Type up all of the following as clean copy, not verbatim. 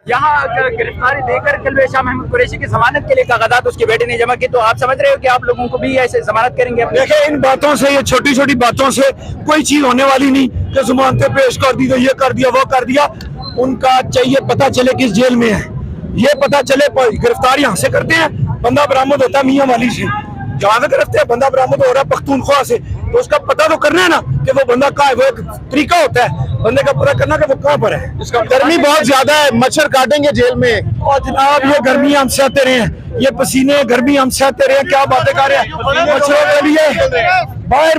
यहाँ गिरफ्तारी देकर कल शाह महमूद कुरैशी की जमानत के लिए कागजात उसके बेटे ने जमा की, तो आप समझ रहे हो कि आप लोगों को भी ऐसे जमानत करेंगे? देखिए, इन बातों से, ये छोटी छोटी बातों से कोई चीज होने वाली नहीं कि जमानतें पेश कर दी तो ये कर दिया वो कर दिया। उनका चाहिए पता चले किस जेल में है, ये पता चले। गिरफ्तार यहाँ से करते हैं, बंदा बरामद होता है मियां वाली से, जहाँ से करते हैं बंदा बरामद हो रहा है पख्तूनख्वा से, तो उसका पता तो करना है ना कि वो बंदा कहाँ है। वो एक तरीका होता है बंदे का पता करना कि वो कहाँ पर है। इसका गर्मी बहुत ज्यादा है, मच्छर काटेंगे जेल में। और जनाब, ये गर्मी हम सहते रहे हैं, ये पसीने गर्मी हम सहते रहे हैं, क्या बातें कर रहे हैं। मच्छरों के लिए बाहर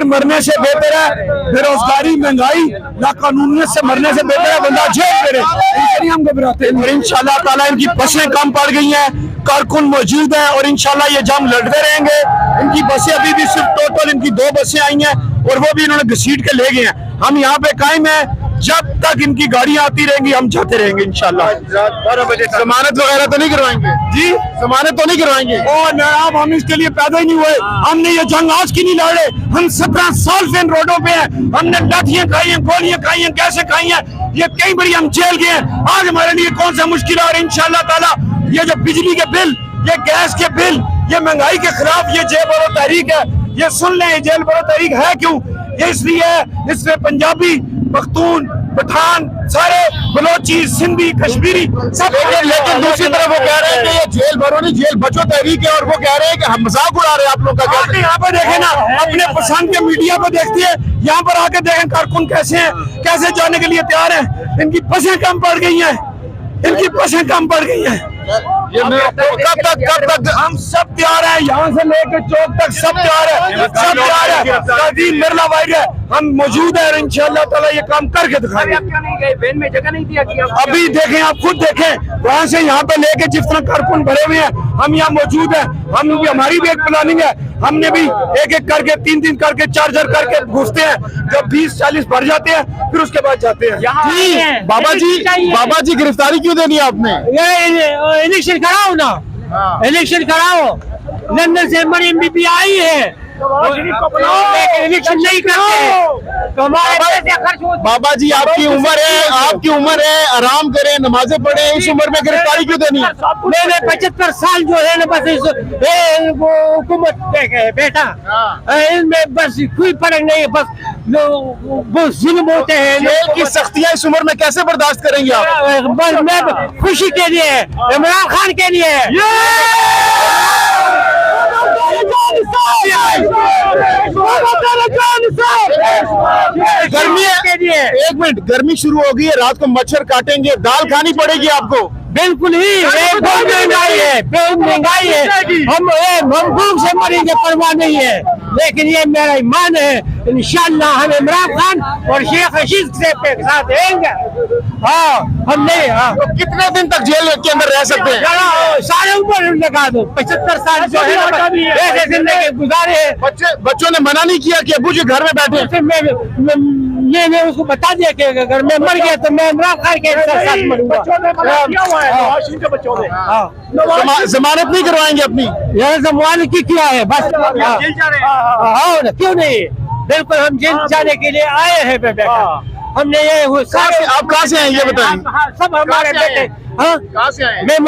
मरने से बेहतर है बेरोजगारी, महंगाई, नाकानूनियत से मरने से बेहतर है बंदा जेल में रहे। हम घबराते हैं। और इंशाल्लाह ताला इनकी बसें कम पड़ गई हैं, कारकुन मौजूद हैं और इंशाल्लाह ये जंग लड़ते रहेंगे। इनकी बसें अभी भी सिर्फ टोटल इनकी 2 बसें आई हैं और वो भी इन्होंने घसीट के ले गए हैं। हम यहाँ पे कायम हैं, जब तक इनकी गाड़ियां आती रहेंगी हम जाते रहेंगे इंशाल्लाह। 12 बजे जमानत वगैरह तो नहीं करवाएंगे जी? जमानत तो नहीं करवाएंगे? और जनाब, हम इसके लिए पैदा ही नहीं हुए। हमने ये जंग आज की नहीं लड़े, हम 17 साल से इन रोडों पे हैं। हमने लाठियां खाई हैं, गोलियां खाई हैं, कैसे खाई हैं, ये कई बारी हम जेल गए हैं। आज हमारे लिए कौन सा मुश्किल है। और इंशाल्लाह ताला ये जो बिजली के बिल, ये गैस के बिल, ये महंगाई के खिलाफ ये जेल भरो तहरीक है। ये सुन लें, जेल भरो तहरीक है क्यों? ये इसलिए है, इसमें पंजाबी, पख्तून, पठान, सारे बलोची, सिंधी, कश्मीरी सब। लेकिन दूसरी तरफ वो कह रहे हैं कि ये जेल भरो नहीं, जेल बचो तहरीक है, और वो कह रहे हैं कि हम मजाक उड़ा रहे हैं आप लोग का। यहाँ पर देखें ना, अपने पसंद के मीडिया पर देखती है, यहाँ पर आके देखें कारकुन कैसे हैं, कैसे जाने के लिए तैयार हैं। इनकी बसें कम पड़ गई हैं, इनकी बसें कम पड़ गई हैं। कब तक हम सब तैयार हैं, यहाँ से लेकर चौक तक सब तैयार है, सब तैयार है। मिर्ला भाई है, हम मौजूद है और इंशाल्लाह ताला ये काम करके दिखाएंगे। आप क्यों नहीं गए? वैन में जगह नहीं दिया? अभी देखें, आप खुद देखें, वहाँ से यहाँ पे लेके जिस तरह कारकुन भरे हुए हैं, हम यहाँ मौजूद हैं। हम भी, हमारी भी एक प्लानिंग है, हमने भी एक एक करके 3-3 करके 4-4 करके घुसते हैं। जब 20-40 भर जाते हैं फिर उसके बाद जाते हैं। बाबा जी गिरफ्तारी क्यों देनी है आपने? इलेक्शन कराओ ना, इलेक्शन कराओ। लंदन से हमारी एमपी आई है, इलेक्शन नहीं करते तो हमारे। बाबा जी, आपकी उम्र है, आराम करें, नमाजें पढ़े, इस उम्र में गिरफ्तारी क्यों देनी है? मैंने 75 साल जो है ना, बस वो हुकूमत बेटा, इनमें बस कोई फर्क नहीं है। बस जुल्म होते हैं। जेल की सख्तियां इस उम्र में कैसे बर्दाश्त करेंगे आप? बस मैं खुशी के लिए, इमरान खान के लिए। गर्मी के लिए, एक मिनट, गर्मी शुरू हो गई है, रात को मच्छर काटेंगे, दाल खानी पड़ेगी आपको। बिल्कुल ही, बहुत महंगाई है, बहुत महंगाई है। हम भूख से मरेंगे, परवाह नहीं है, लेकिन ये मेरा ईमान है, इंशाल्लाह हम इमरान खान और शेख रशीद से साथ रहेंगे। हाँ, हम नहीं। हाँ, तो कितने दिन तक जेल के अंदर रह सकते हैं? सारे उम्र लगा दो, 75 साल जो है ऐसे जिंदगी गुजारे हैं। बच्चों ने मना नहीं किया कि अबू जी घर में बैठे? मैं उसको बता दिया कि अगर मैं मर गया तो मैं इमरान खान के साथ मरूंगा। जमानत नहीं करवाएंगे अपनी? यह जमानत की क्या है, बस क्यों नहीं? बिल्कुल, हम जेल जाने के लिए आए हैं बेटा। हमने ये सारे। आप कहाँ से हैं ये बताएं? सब हमारे बेटे। कहाँ से आए? मैं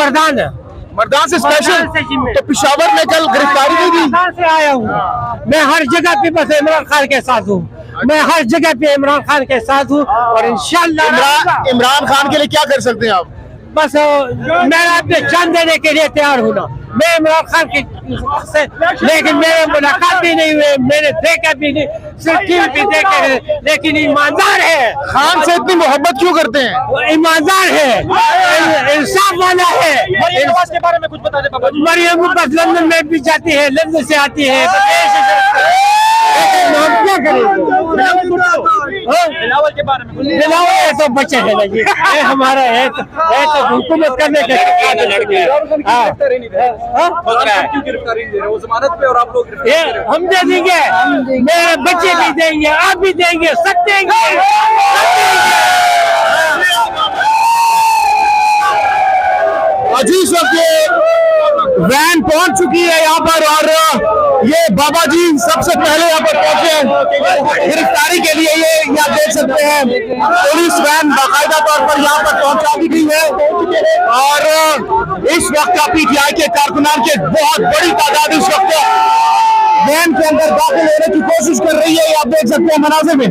मर्दान से स्पेशल। तो पिशावर में कल गिरफ्तारी हुई थी? कहाँ से आया हूँ मैं? हर जगह पे बस इमरान खान के साथ हूँ, मैं हर जगह पे इमरान खान के साथ हूँ। और इंशाल्लाह इमरान खान के लिए क्या कर सकते हैं आप? बस मैं अपने जान देने के लिए तैयार हूँ ना। मैं इमरान खान की से, लेकिन मेरे मुलाकात भी नहीं हुए, मैंने देखा भी नहीं, सिर्फ टीवी पे देखे हैं। लेकिन ईमानदार है। खान से इतनी मोहब्बत क्यों करते हैं? वो ईमानदार है, इंसाफ वाला है। मरियम के बारे में कुछ बता दे बाबा जी। मरियम बस लंदन में भी जाती है, लंदन से आती है। हम क्या करें? बिलावल के बारे में बिलावल है तो बच्चे है ना, ये हमारा है तो हुकूमत करने के लड़के। क्यों गिरफ्तारी दे रहे हो? जमानत पे और आप लोग हम दे देंगे, मेरे बच्चे भी देंगे, आप भी देंगे, सब देंगे। अजीज वक्त वैन पहुंच चुकी है यहाँ पर और ये बाबा जी सबसे पहले यहाँ पर पहुंचे हैं गिरफ्तारी के लिए। ये आप देख सकते हैं पुलिस वैन बाकायदा तौर पर यहाँ पर पहुंचा दी गई है और इस वक्त पीटीआई के कारकुनान की बहुत बड़ी तादाद इस वक्त वैन के अंदर दाखिल होने की कोशिश कर रही है। ये आप देख सकते हैं मनाजिर में।